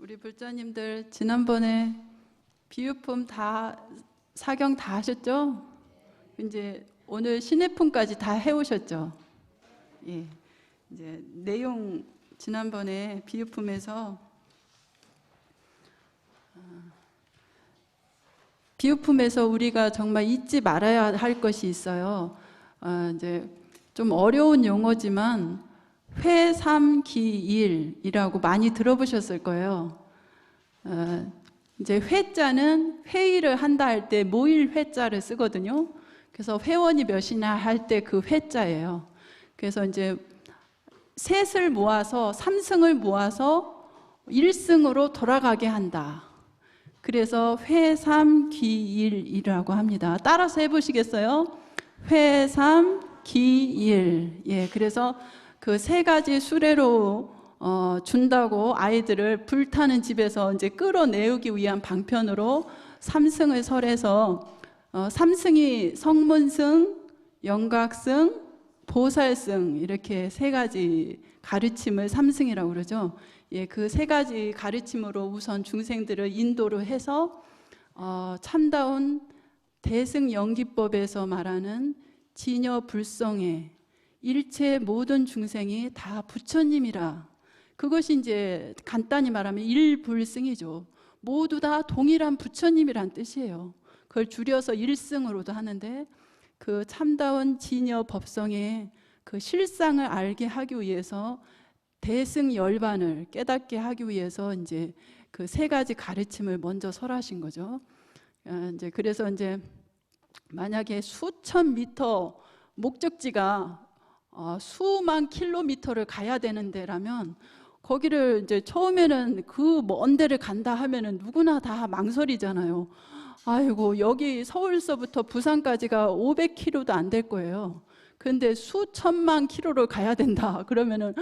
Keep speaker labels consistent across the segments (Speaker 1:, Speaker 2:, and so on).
Speaker 1: 우리 불자님들 지난번에 비유품 다 사경 다 하셨죠? 이제 오늘 신해품까지 다 해오셨죠? 예. 이제 내용 지난번에 비유품에서 우리가 정말 잊지 말아야 할 것이 있어요. 이제 좀 어려운 용어지만 회삼기일이라고 많이 들어보셨을 거예요. 이제 회자는 회의를 한다 할 때 모일 회자를 쓰거든요. 그래서 회원이 몇이나 할 때 그 회자예요. 그래서 이제 셋을 모아서 삼승을 모아서 일승으로 돌아가게 한다. 그래서 회삼기일이라고 합니다. 따라서 해보시겠어요? 회삼기일. 예, 그래서 그 세 가지 수레로 준다고 아이들을 불타는 집에서 이제 끌어내우기 위한 방편으로 삼승을 설해서 삼승이 성문승, 영각승, 보살승 이렇게 세 가지 가르침을 삼승이라고 그러죠. 예, 그 세 가지 가르침으로 우선 중생들을 인도를 해서 참다운 대승연기법에서 말하는 진여불성에 일체 모든 중생이 다 부처님이라. 그것이 이제 간단히 말하면 일불승이죠. 모두 다 동일한 부처님이란 뜻이에요. 그걸 줄여서 일승으로도 하는데 그 참다운 진여 법성의 그 실상을 알게 하기 위해서 대승열반을 깨닫게 하기 위해서 이제 그 세 가지 가르침을 먼저 설하신 거죠. 이제 그래서 이제 만약에 수천 미터 목적지가 수만 킬로미터를 가야 되는 데라면 거기를 이제 처음에는 그 먼 데를 간다 하면은 누구나 다 망설이잖아요. 아이고, 여기 서울서부터 부산까지가 500km도 안 될 거예요. 근데 수천만 킬로를 가야 된다 그러면은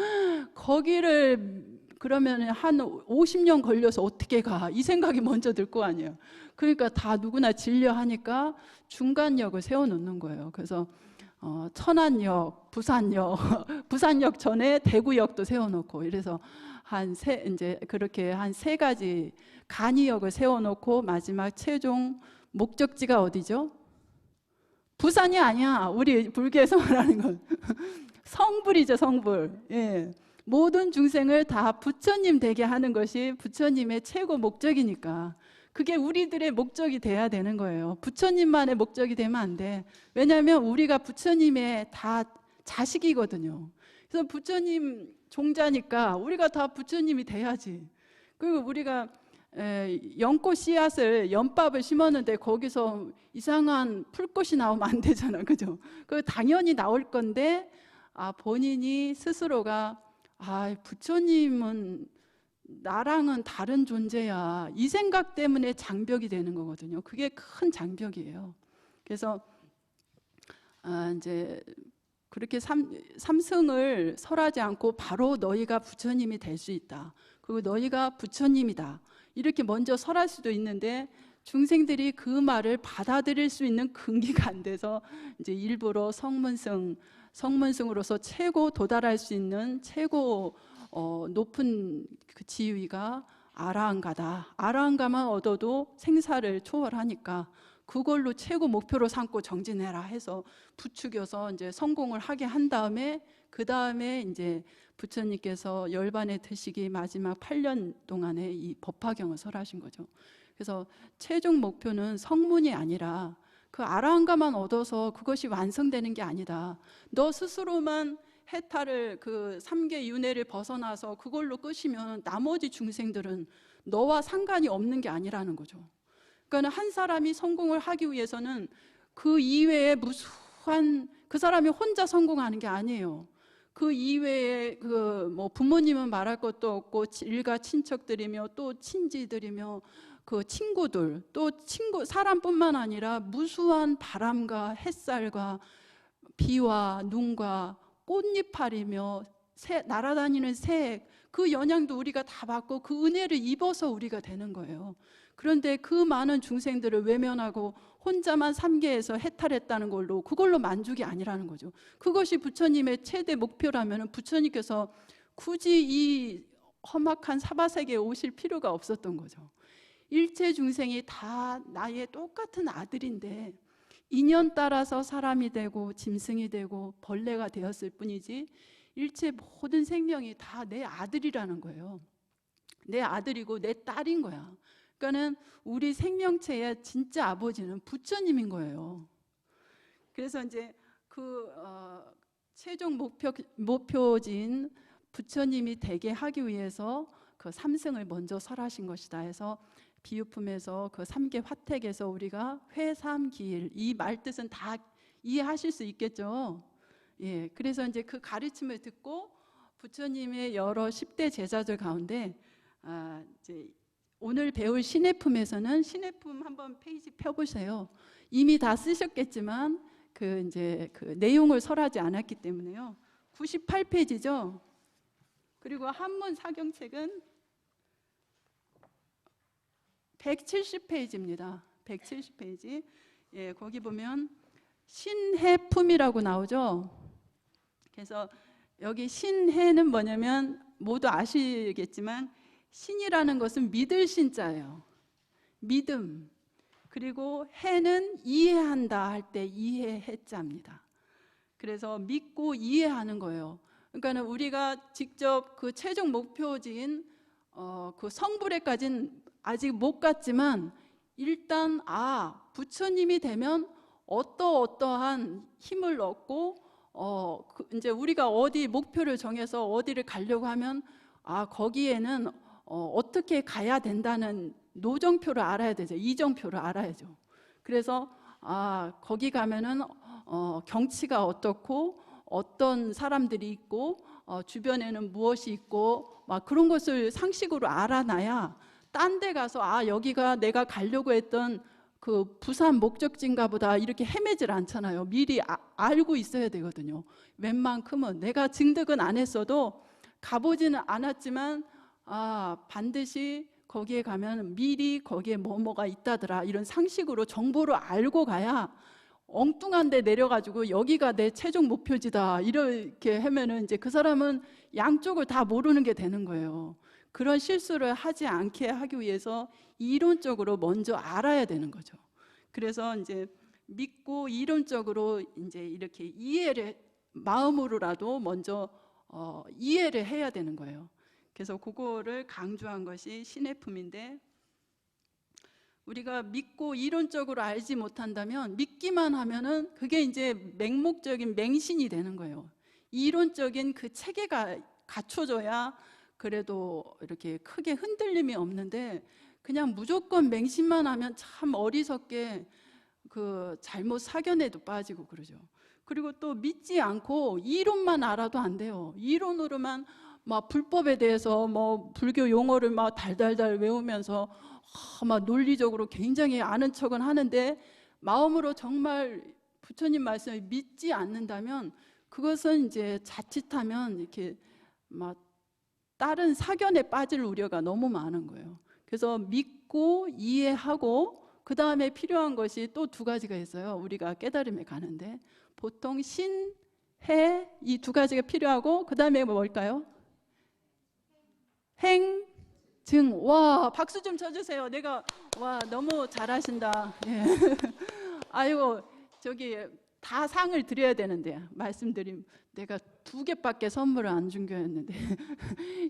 Speaker 1: 거기를 그러면 한 50년 걸려서 어떻게 가? 이 생각이 먼저 들 거 아니에요. 그러니까 다 누구나 질려 하니까 중간역을 세워놓는 거예요. 그래서 천안역, 부산역, 부산역 전에 대구역도 세워놓고 이래서 이제 그렇게 한 세 가지 간이역을 세워놓고 마지막 최종 목적지가 어디죠? 부산이 아니야. 우리 불교에서 말하는 건 성불이죠, 성불. 예. 모든 중생을 다 부처님 되게 하는 것이 부처님의 최고 목적이니까 그게 우리들의 목적이 돼야 되는 거예요. 부처님만의 목적이 되면 안 돼. 왜냐하면 우리가 부처님의 다 자식이거든요. 그래서 부처님 종자니까 우리가 다 부처님이 돼야지. 그리고 우리가 연꽃 씨앗을 연밥을 심었는데 거기서 이상한 풀꽃이 나오면 안 되잖아, 그죠? 그 당연히 나올 건데 본인이 스스로가 부처님은 나랑은 다른 존재야, 이 생각 때문에 장벽이 되는 거거든요. 그게 큰 장벽이에요. 그래서 이제 그렇게 삼승을 설하지 않고 바로 너희가 부처님이 될 수 있다. 그리고 너희가 부처님이다. 이렇게 먼저 설할 수도 있는데 중생들이 그 말을 받아들일 수 있는 근기가 안 돼서 이제 일부러 성문승으로서 최고 도달할 수 있는 최고 높은 그 지위가 아라한가다. 아라한가만 얻어도 생사를 초월하니까 그걸로 최고 목표로 삼고 정진해라 해서 부추겨서 이제 성공을 하게 한 다음에 그 다음에 이제 부처님께서 열반에 드시기 마지막 8년 동안에 이 법화경을 설하신 거죠. 그래서 최종 목표는 성문이 아니라 그 아라한가만 얻어서 그것이 완성되는 게 아니다. 너 스스로만 해탈을 그 삼계 윤회를 벗어나서 그걸로 끝이면 나머지 중생들은 너와 상관이 없는 게 아니라는 거죠. 그러니까 한 사람이 성공을 하기 위해서는 그 이외에 무수한 그 사람이 혼자 성공하는 게 아니에요. 그 이외에 뭐 부모님은 말할 것도 없고 일가 친척들이며 또 친지들이며 그 친구들 또 사람뿐만 아니라 무수한 바람과 햇살과 비와 눈과 꽃잎파리며 날아다니는 새, 그 영향도 우리가 다 받고 그 은혜를 입어서 우리가 되는 거예요. 그런데 그 많은 중생들을 외면하고 혼자만 삼계에서 해탈했다는 걸로 그걸로 만족이 아니라는 거죠. 그것이 부처님의 최대 목표라면 부처님께서 굳이 이 험악한 사바세계에 오실 필요가 없었던 거죠. 일체 중생이 다 나의 똑같은 아들인데 인연 따라서 사람이 되고 짐승이 되고 벌레가 되었을 뿐이지 일체 모든 생명이 다 내 아들이라는 거예요. 내 아들이고 내 딸인 거야. 그러니까는 우리 생명체의 진짜 아버지는 부처님인 거예요. 그래서 이제 최종 목표진 부처님이 되게 하기 위해서 그 삼승을 먼저 설하신 것이다 해서 비유품에서 그 삼계 화택에서 우리가 회삼기일 이 말뜻은 다 이해하실 수 있겠죠. 예, 그래서 이제 그 가르침을 듣고 부처님의 여러 10대 제자들 가운데 이제 오늘 배울 신해품에서는 신해품 한번 페이지 펴보세요. 이미 다 쓰셨겠지만 이제 그 내용을 설하지 않았기 때문에요. 98페이지죠. 그리고 한문 사경책은 170페이지입니다. 170페이지. 예, 거기 보면 신해품이라고 나오죠. 그래서 여기 신해는 뭐냐면 모두 아시겠지만 신이라는 것은 믿을 신자예요. 믿음. 그리고 해는 이해한다 할 때 이해해자입니다. 그래서 믿고 이해하는 거예요. 그러니까 우리가 직접 그 최종 목표지인 그 성불에까지는 아직 못 갔지만 일단 부처님이 되면 어떠한 힘을 얻고 이제 우리가 어디 목표를 정해서 어디를 가려고 하면 거기에는 어떻게 가야 된다는 노정표를 알아야 되죠. 이정표를 알아야죠. 그래서 거기 가면은 경치가 어떻고 어떤 사람들이 있고 주변에는 무엇이 있고 막 그런 것을 상식으로 알아놔야 딴 데 가서 여기가 내가 가려고 했던 그 부산 목적지인가 보다 이렇게 헤매질 않잖아요. 미리 알고 있어야 되거든요. 웬만큼은 내가 증득은 안 했어도 가보지는 않았지만 반드시 거기에 가면 미리 거기에 뭐가 있다더라 이런 상식으로 정보를 알고 가야 엉뚱한 데 내려가지고 여기가 내 최종 목표지다 이렇게 하면은 이제 그 사람은 양쪽을 다 모르는 게 되는 거예요. 그런 실수를 하지 않게 하기 위해서 이론적으로 먼저 알아야 되는 거죠. 그래서 이제 믿고 이론적으로 이제 이렇게 이해를 마음으로라도 먼저 이해를 해야 되는 거예요. 그래서 그거를 강조한 것이 신해품인데 우리가 믿고 이론적으로 알지 못한다면 믿기만 하면은 그게 이제 맹목적인 맹신이 되는 거예요. 이론적인 그 체계가 갖춰져야 그래도 이렇게 크게 흔들림이 없는데 그냥 무조건 맹신만 하면 참 어리석게 그 잘못 사견에도 빠지고 그러죠. 그리고 또 믿지 않고 이론만 알아도 안 돼요. 이론으로만 막 불법에 대해서 뭐 불교 용어를 막 달달달 외우면서 막 논리적으로 굉장히 아는 척은 하는데 마음으로 정말 부처님 말씀을 믿지 않는다면 그것은 이제 자칫하면 이렇게 막 다른 사견에 빠질 우려가 너무 많은 거예요. 그래서 믿고 이해하고 그 다음에 필요한 것이 또 두 가지가 있어요. 우리가 깨달음에 가는데 보통 신, 해 이 두 가지가 필요하고 그 다음에 뭘까요? 행, 증. 와, 박수 좀 쳐주세요. 와, 너무 잘하신다. 예. 아이고, 저기 다 상을 드려야 되는데 말씀드림 내가 2개밖에 선물을 안 준 거였는데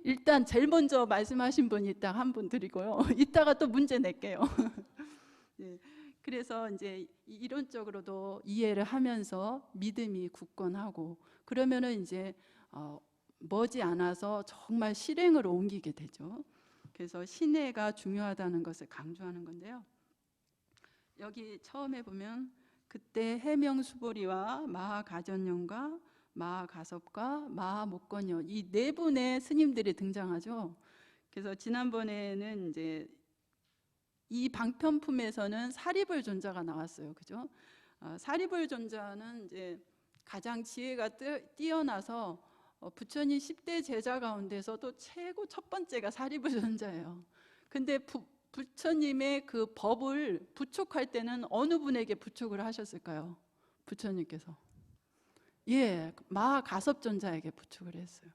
Speaker 1: 일단 제일 먼저 말씀하신 분이 이따 한 분 드리고요. 이따가 또 문제 낼게요. 예. 그래서 이제 이론적으로도 이해를 하면서 믿음이 굳건하고 그러면은 이제 머지않아서 정말 실행으로 옮기게 되죠. 그래서 신해가 중요하다는 것을 강조하는 건데요. 여기 처음에 보면 그때 해명수보리와 마하가전령과 마하가섭과 마하목건여 이 네 분의 스님들이 등장하죠. 그래서 지난번에는 이제 이 방편품에서는 사리불존자가 나왔어요. 그죠? 사리불존자는 이제 가장 지혜가 뛰어나서 부처님 10대 제자 가운데서도 최고 첫 번째가 사리불존자예요. 근데 부처님의 그 법을 부촉할 때는 어느 분에게 부촉을 하셨을까요? 부처님께서. 예, 마하가섭존자에게 부촉을 했어요.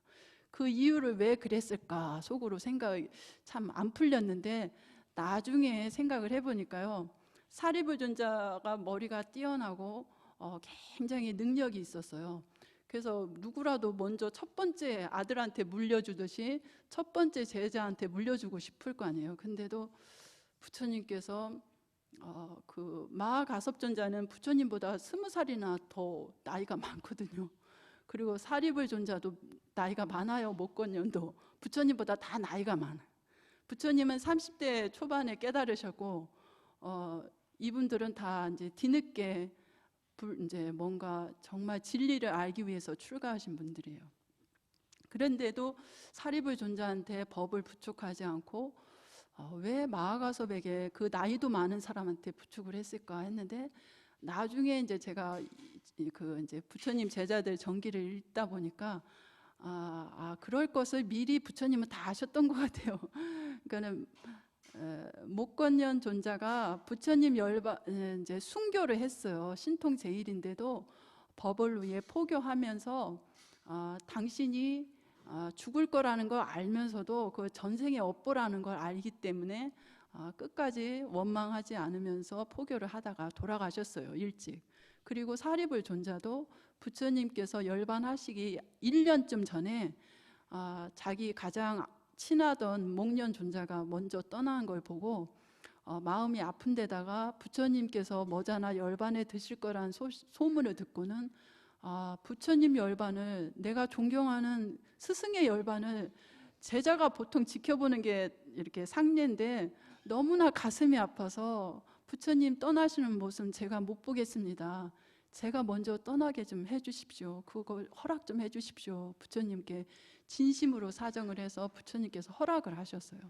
Speaker 1: 그 이유를 왜 그랬을까 속으로 생각이 참 안 풀렸는데, 나중에 생각을 해보니까요, 사리불존자가 머리가 뛰어나고 굉장히 능력이 있었어요. 그래서 누구라도 먼저 첫 번째 아들한테 물려주듯이 첫 번째 제자한테 물려주고 싶을 거 아니에요. 근데도 부처님께서 그 마하가섭존자는 부처님보다 20살이나 더 나이가 많거든요. 그리고 사리불존자도 나이가 많아요. 목건년도 부처님보다 다 나이가 많아요. 부처님은 30대 초반에 깨달으셨고, 이분들은 다 이제 뒤늦게 이제 뭔가 정말 진리를 알기 위해서 출가하신 분들이에요. 그런데도 사리불존자한테 법을 부축하지 않고 왜 마하가섭에게, 그 나이도 많은 사람한테 부축을 했을까 했는데, 나중에 이제 제가 그 이제 부처님 제자들 전기를 읽다 보니까 그럴 것을 미리 부처님은 다 아셨던 것 같아요. 그러니까는 목건년 존자가 부처님 이제 순교를 했어요. 신통 제일인데도 법을 위해 포교하면서 당신이 죽을 거라는 걸 알면서도 그 전생에 업보라는 걸 알기 때문에 끝까지 원망하지 않으면서 포교를 하다가 돌아가셨어요. 일찍. 그리고 사리불존자도 부처님께서 열반하시기 1년쯤 전에 자기 가장 친하던 목련 존자가 먼저 떠난 걸 보고 마음이 아픈 데다가 부처님께서 머지않아 열반에 드실 거란 소문을 듣고는 부처님 열반을, 내가 존경하는 스승의 열반을 제자가 보통 지켜보는 게 이렇게 상례인데 너무나 가슴이 아파서 부처님 떠나시는 모습 제가 못 보겠습니다. 제가 먼저 떠나게 좀 해주십시오. 그걸 허락 좀 해주십시오. 부처님께 진심으로 사정을 해서 부처님께서 허락을 하셨어요.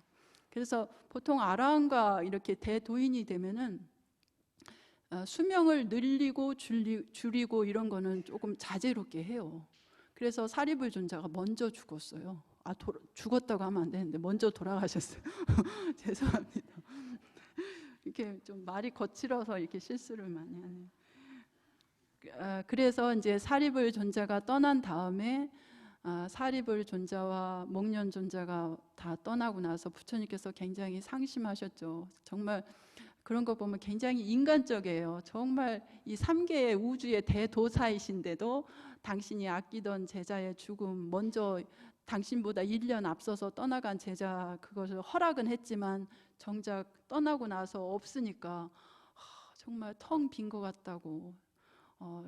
Speaker 1: 그래서 보통 아라한과 이렇게 대도인이 되면은 수명을 늘리고 줄이고 이런 거는 조금 자제롭게 해요. 그래서 사리불존자가 먼저 죽었어요. 죽었다고 하면 안 되는데 먼저 돌아가셨어요. 죄송합니다. 이렇게 좀 말이 거칠어서 이렇게 실수를 많이 하네요. 그래서 이제 사리불존자가 떠난 다음에 사리불존자와 목련존자가 다 떠나고 나서 부처님께서 굉장히 상심하셨죠. 정말 그런 거 보면 굉장히 인간적이에요. 정말 이 3개의 우주의 대도사이신데도 당신이 아끼던 제자의 죽음, 먼저 당신보다 1년 앞서서 떠나간 제자, 그것을 허락은 했지만 정작 떠나고 나서 없으니까 정말 텅 빈 것 같다고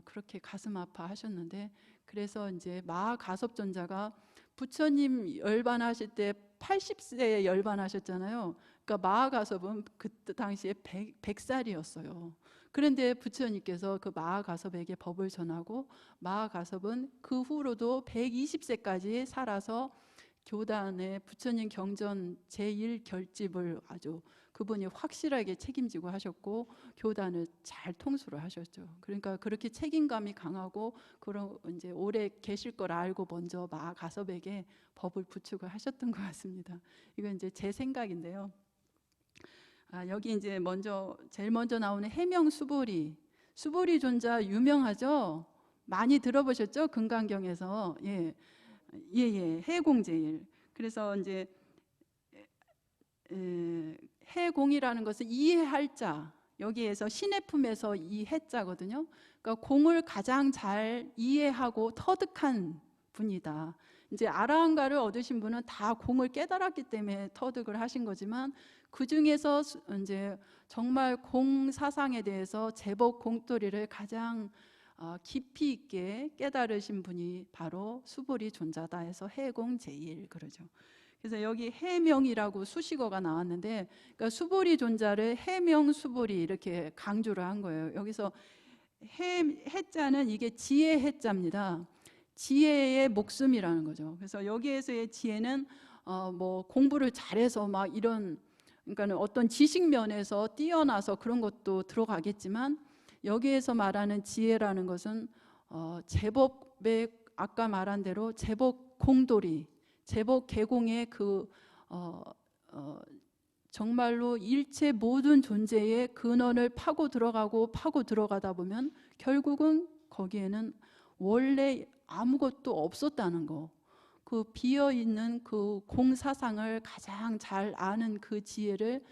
Speaker 1: 그렇게 가슴 아파하셨는데, 그래서 이제 마하가섭존자가 부처님 열반하실 때 80세에 열반하셨잖아요. 그러니까 마하가섭은 그때 당시에 100살이었어요. 그런데 부처님께서 그 마하가섭에게 법을 전하고, 마하가섭은 그 후로도 120세까지 살아서 교단의 부처님 경전 제1결집을 아주 그분이 확실하게 책임지고 하셨고, 교단을 잘 통수를 하셨죠. 그러니까 그렇게 책임감이 강하고 그런 이제 오래 계실 걸 알고 먼저 마하가섭에게 법을 부축을 하셨던 것 같습니다. 이건 이제 제 생각인데요. 여기 이제 제일 먼저 나오는 해명수보리, 수보리 존자 유명하죠? 많이 들어보셨죠? 금강경에서. 예. 해공제일. 그래서 이제 해공이라는 것은 이해할 자, 여기에서 신의 품에서 이 해자거든요. 그러니까 공을 가장 잘 이해하고 터득한 분이다. 이제 아라한가를 얻으신 분은 다 공을 깨달았기 때문에 터득을 하신 거지만, 그 중에서 이제 정말 공 사상에 대해서 제법 공돌이를 가장 깊이 있게 깨달으신 분이 바로 수보리 존자다 해서 해공제일 그러죠. 그래서 여기 해명이라고 수식어가 나왔는데, 그러니까 수보리 존자를 해명수보리 이렇게 강조를 한 거예요. 여기서 해자는 이게 지혜 해자입니다. 지혜의 목숨이라는 거죠. 그래서 여기에서의 지혜는 뭐 공부를 잘해서 막 이런, 그러니까 어떤 지식 면에서 뛰어나서 그런 것도 들어가겠지만, 여기에서 말하는 지혜라는 것은 제법의 아까 말한 대로 제법 공돌이, 제법 개공의 그 정말로 일체 모든 존재의 근원을 파고 들어가다 보면 결국은 거기에는 원래 아무것도 없었다는 거, 그 비어 있는 그 공사상을 가장 잘 아는 그 지혜를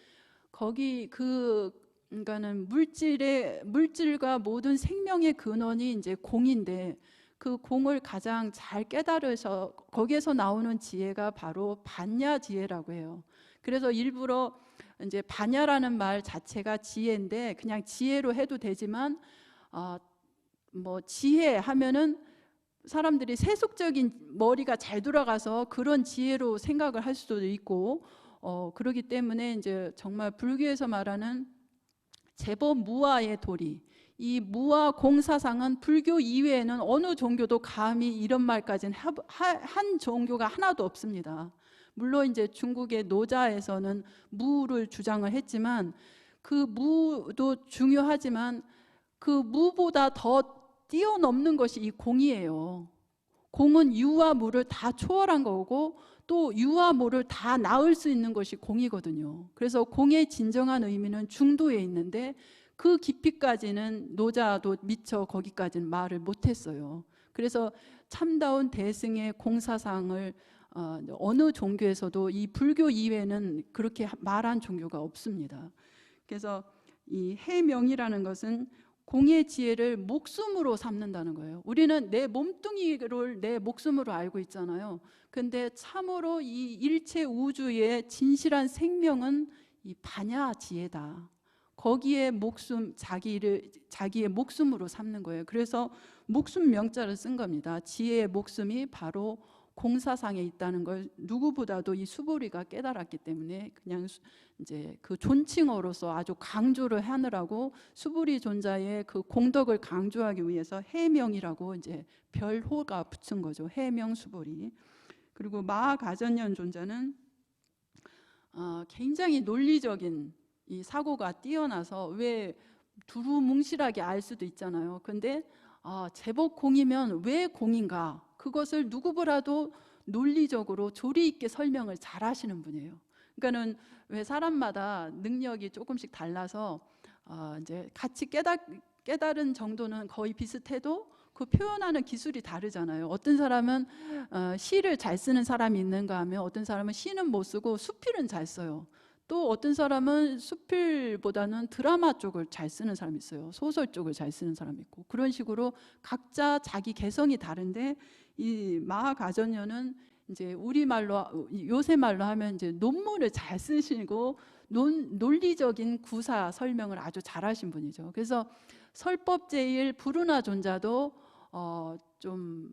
Speaker 1: 거기 그러니까는 물질과 모든 생명의 근원이 이제 공인데 그 공을 가장 잘 깨달으셔 거기에서 나오는 지혜가 바로 반야 지혜라고 해요. 그래서 일부러 이제 반야라는 말 자체가 지혜인데 그냥 지혜로 해도 되지만 뭐 지혜 하면은 사람들이 세속적인 머리가 잘 돌아가서 그런 지혜로 생각을 할 수도 있고 그러기 때문에 이제 정말 불교에서 말하는 제법 무아의 도리, 이 무아 공사상은 불교 이외에는 어느 종교도 감히 이런 말까지는 한 종교가 하나도 없습니다. 물론 이제 중국의 노자에서는 무를 주장을 했지만 그 무도 중요하지만 그 무보다 더 뛰어넘는 것이 이 공이에요. 공은 유와 무를 다 초월한 거고 또 유와 무를 다 낳을 수 있는 것이 공이거든요. 그래서 공의 진정한 의미는 중도에 있는데 그 깊이까지는 노자도 미처 거기까지는 말을 못했어요. 그래서 참다운 대승의 공사상을 어느 종교에서도 이 불교 이외에는 그렇게 말한 종교가 없습니다. 그래서 이 해명이라는 것은 공의 지혜를 목숨으로 삼는다는 거예요. 우리는 내 몸뚱이를 내 목숨으로 알고 있잖아요. 근데 참으로 이 일체 우주의 진실한 생명은 이 반야 지혜다. 거기에 자기의 목숨으로 삼는 거예요. 그래서 목숨 명자를 쓴 겁니다. 지혜의 목숨이 바로 공사상에 있다는 걸 누구보다도 이 수보리가 깨달았기 때문에 그냥 이제 그 존칭어로서 아주 강조를 하느라고 수보리 존자의 그 공덕을 강조하기 위해서 해명이라고 이제 별호가 붙은 거죠. 해명 수보리. 그리고 마하가전년 존자는 굉장히 논리적인 이 사고가 뛰어나서 왜 두루뭉실하게 알 수도 있잖아요. 근데 제법 공이면 왜 공인가? 그것을 누구보다도 논리적으로 조리 있게 설명을 잘 하시는 분이에요. 그러니까는 왜 사람마다 능력이 조금씩 달라서 이제 같이 깨달은 정도는 거의 비슷해도 그 표현하는 기술이 다르잖아요. 어떤 사람은 시를 잘 쓰는 사람이 있는가 하면 어떤 사람은 시는 못 쓰고 수필은 잘 써요. 또 어떤 사람은 수필보다는 드라마 쪽을 잘 쓰는 사람이 있어요. 소설 쪽을 잘 쓰는 사람이 있고 그런 식으로 각자 자기 개성이 다른데 이 마하가전녀는 이제 우리말로 요새 말로 하면 이제 논문을 잘 쓰시고 논리적인 구사 설명을 아주 잘하신 분이죠. 그래서 설법제일 부르나 존자도 좀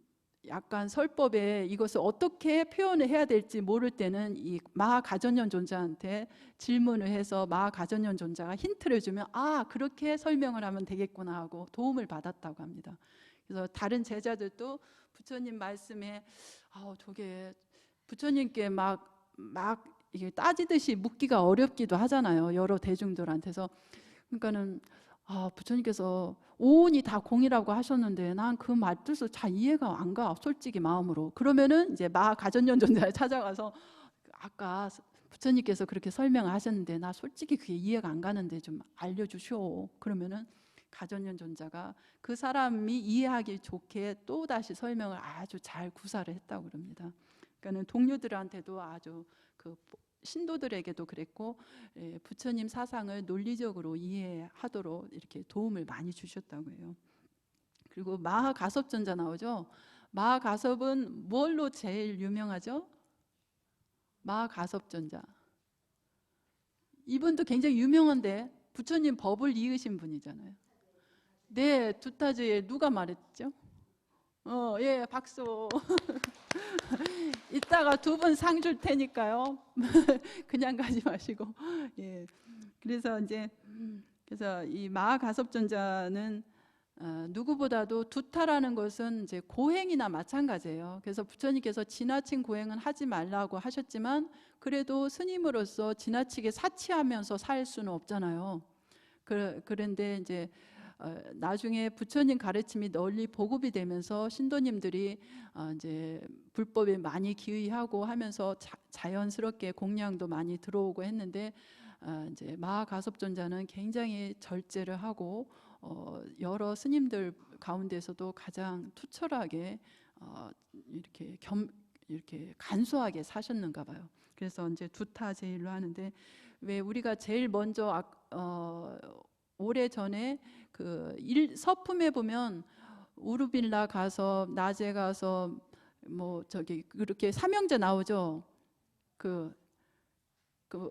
Speaker 1: 약간 설법에 이것을 어떻게 표현을 해야 될지 모를 때는 이 마하가전년 존자한테 질문을 해서 마하가전년 존자가 힌트를 주면 그렇게 설명을 하면 되겠구나 하고 도움을 받았다고 합니다. 그래서 다른 제자들도 부처님 말씀에 저게 부처님께 막 이게 따지듯이 묻기가 어렵기도 하잖아요. 여러 대중들한테서. 그러니까는 부처님께서 오온이 다 공이라고 하셨는데 난 그 말뜻을 잘 이해가 안 가. 솔직히 마음으로. 그러면은 이제 마하가전년 존자를 찾아가서 아까 부처님께서 그렇게 설명을 하셨는데 나 솔직히 그게 이해가 안 가는데 좀 알려주시오. 그러면은 가전년 존자가 그 사람이 이해하기 좋게 또 다시 설명을 아주 잘 구사를 했다고 그럽니다. 그러니까는 동료들한테도 아주 그 신도들에게도 그랬고 부처님 사상을 논리적으로 이해하도록 이렇게 도움을 많이 주셨다고 해요. 그리고 마하가섭전자 나오죠. 마하가섭은 뭘로 제일 유명하죠? 마하가섭전자. 이분도 굉장히 유명한데 부처님 법을 이으신 분이잖아요. 네, 두타지에 누가 말했죠? 예, 박수. 이따가 두 분 상 줄 테니까요. 그냥 가지 마시고. 예. 그래서 이 마하가섭전자는 누구보다도 두타라는 것은 이제 고행이나 마찬가지예요. 그래서 부처님께서 지나친 고행은 하지 말라고 하셨지만 그래도 스님으로서 지나치게 사치하면서 살 수는 없잖아요. 그런데 이제 나중에 부처님 가르침이 널리 보급이 되면서 신도님들이 이제 불법에 많이 기의하고 하면서 자연스럽게 공양도 많이 들어오고 했는데 이제 마하가섭존자는 굉장히 절제를 하고 여러 스님들 가운데서도 가장 투철하게 이렇게 이렇게 간소하게 사셨는가 봐요. 그래서 이제 두타 제일로 하는데, 왜 우리가 제일 먼저 오래 전에 그 서품에 보면 우르빌라 가서 낮에 가서 뭐 저기 그렇게 삼형제 나오죠. 그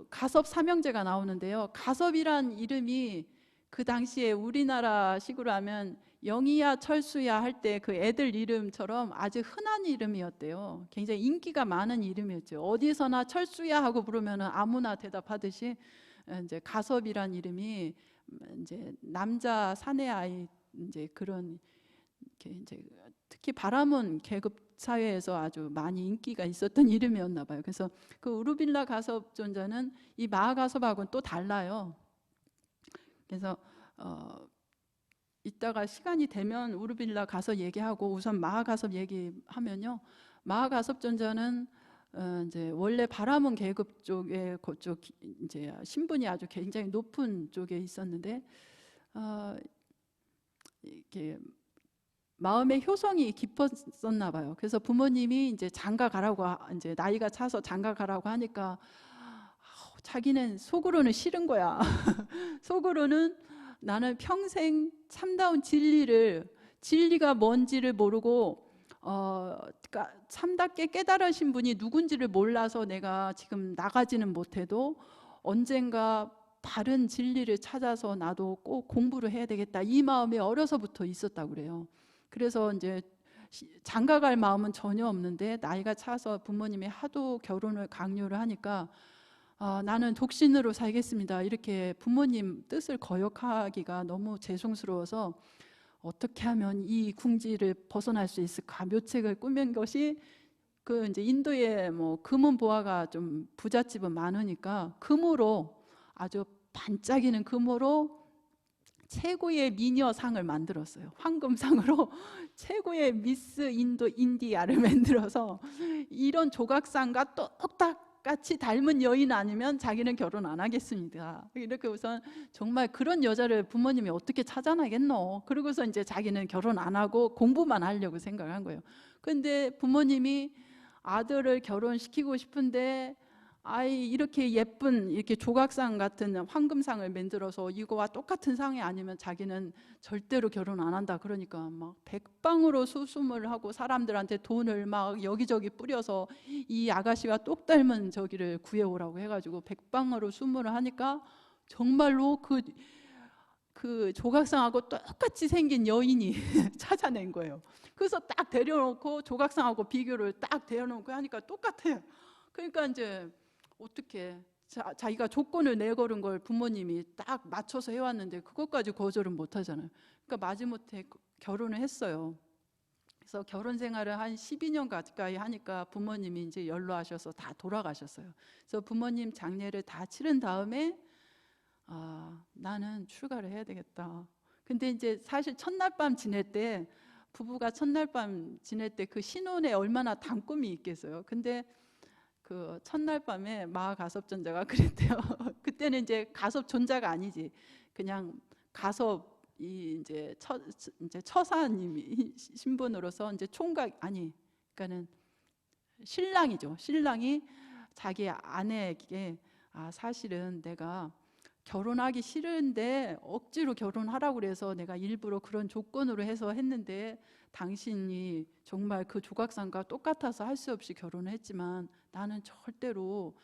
Speaker 1: 가섭 삼형제가 나오는데요. 가섭이란 이름이 그 당시에 우리나라 식으로 하면 영희야 철수야 할 때 그 애들 이름처럼 아주 흔한 이름이었대요. 굉장히 인기가 많은 이름이었죠. 어디서나 철수야 하고 부르면 아무나 대답하듯이 이제 가섭이란 이름이 이제 남자 사내 아이 이제 그런 이제 특히 바라문 계급 사회에서 아주 많이 인기가 있었던 이름이었나 봐요. 그래서 그 우르빌라 가섭 존자는 이 마하 가섭하고는 또 달라요. 그래서 이따가 시간이 되면 우르빌라 가서 얘기하고 우선 마하 가섭 얘기하면요. 마하 가섭 존자는 이제 원래 바라문 계급 쪽에 그쪽 이제 신분이 아주 굉장히 높은 쪽에 있었는데 이렇게 마음의 효성이 깊었었나 봐요. 그래서 부모님이 이제 장가 가라고 이제 나이가 차서 장가 가라고 하니까 자기는 속으로는 싫은 거야. 속으로는 나는 평생 참다운 진리가 뭔지를 모르고 그러니까 참답게 깨달으신 분이 누군지를 몰라서 내가 지금 나가지는 못해도 언젠가 바른 진리를 찾아서 나도 꼭 공부를 해야 되겠다, 이 마음이 어려서부터 있었다고 그래요. 그래서 이제 장가갈 마음은 전혀 없는데 나이가 차서 부모님이 하도 결혼을 강요를 하니까 나는 독신으로 살겠습니다, 이렇게 부모님 뜻을 거역하기가 너무 죄송스러워서 어떻게 하면 이 궁지를 벗어날 수 있을까 묘책을 꾸민 것이 그 이제 인도에 뭐 금은 보화가 좀 부잣집은 많으니까 금으로 아주 반짝이는 금으로 최고의 미녀상을 만들었어요. 황금상으로 최고의 미스 인디아를 만들어서 이런 조각상과 똑같이 닮은 여인 아니면 자기는 결혼 안 하겠습니다. 이렇게 우선 정말 그런 여자를 부모님이 어떻게 찾아내겠노. 그러고서 이제 자기는 결혼 안 하고 공부만 하려고 생각한 거예요. 근데 부모님이 아들을 결혼시키고 싶은데 아이 이렇게 예쁜 이렇게 조각상 같은 황금상을 만들어서 이거와 똑같은 상이 아니면 자기는 절대로 결혼 안 한다. 그러니까 막 백방으로 수숨을 하고 사람들한테 돈을 막 여기저기 뿌려서 이 아가씨와 똑 닮은 저기를 구해오라고 해가지고 백방으로 수문을 하니까 정말로 그 조각상하고 똑같이 생긴 여인이 찾아낸 거예요. 그래서 딱 데려놓고 조각상하고 비교를 딱 데려놓고 하니까 똑같아요. 그러니까 이제 어떻게 자기가 조건을 내걸은 걸 부모님이 딱 맞춰서 해왔는데 그것까지 거절은 못 하잖아요. 그러니까 마지못해 결혼을 했어요. 그래서 결혼 생활을 한 12년 가까이 하니까 부모님이 이제 연로하셔서 다 돌아가셨어요. 그래서 부모님 장례를 다 치른 다음에 나는 출가를 해야 되겠다. 근데 이제 사실 첫날 밤 지낼 때 부부가 첫날 밤 지낼 때 그 신혼에 얼마나 단꿈이 있겠어요. 근데 그 첫날 밤에 마하 가섭 존자가 그랬대요. 그때는 이제 가섭 존자가 아니지, 그냥 가섭이 이제 처사님이 신분으로서 이제 총각 그러니까는 신랑이죠. 신랑이 자기 아내에게 사실은 내가 결혼하기 싫은데 억지로 결혼하라고 그래서 내가 일부러 그런 조건으로 해서 했는데 당신이 정말 그 조각상과 똑같아서 할 수 없이 결혼을 했지만 나는 절대로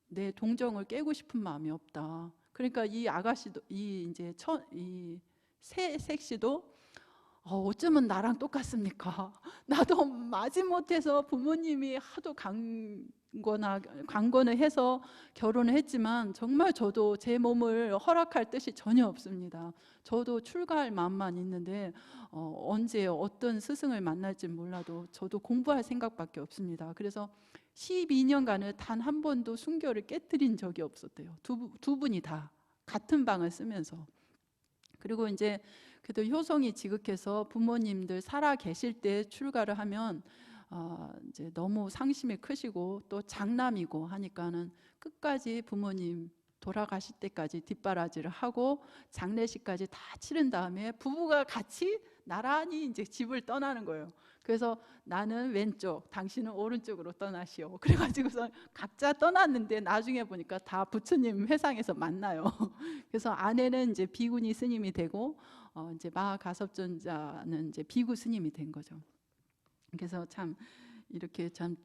Speaker 1: 내 동정을 깨고 싶은 마음이 없다. 그러니까 이 아가씨도 이 색씨도 어쩌면 나랑 똑같습니까? 나도 마지못해서 부모님이 하도 강권을 해서 결혼을 했지만 정말 저도 제 몸을 허락할 뜻이 전혀 없습니다. 저도 출가할 마음만 있는데 언제 어떤 스승을 만날지 몰라도 저도 공부할 생각밖에 없습니다. 그래서 12년간을 단 한 번도 순결을 깨뜨린 적이 없었대요. 두 분이 다 같은 방을 쓰면서. 그리고 이제 그래도 효성이 지극해서 부모님들 살아 계실 때 출가를 하면 이제 너무 상심이 크시고 또 장남이고 하니까는 끝까지 부모님 돌아가실 때까지 뒷바라지를 하고 장례식까지 다 치른 다음에 부부가 같이 나란히 이제 집을 떠나는 거예요. 그래서 나는 왼쪽, 당신은 오른쪽으로 떠나시오. 그래가지고서 각자 떠났는데 나중에 보니까 다 부처님 회상에서 만나요. 그래서 아내는 이제 비구니 스님이 되고 이제 마하가섭존자는 이제 비구 스님이 된 거죠. 그래서 참 이렇게 참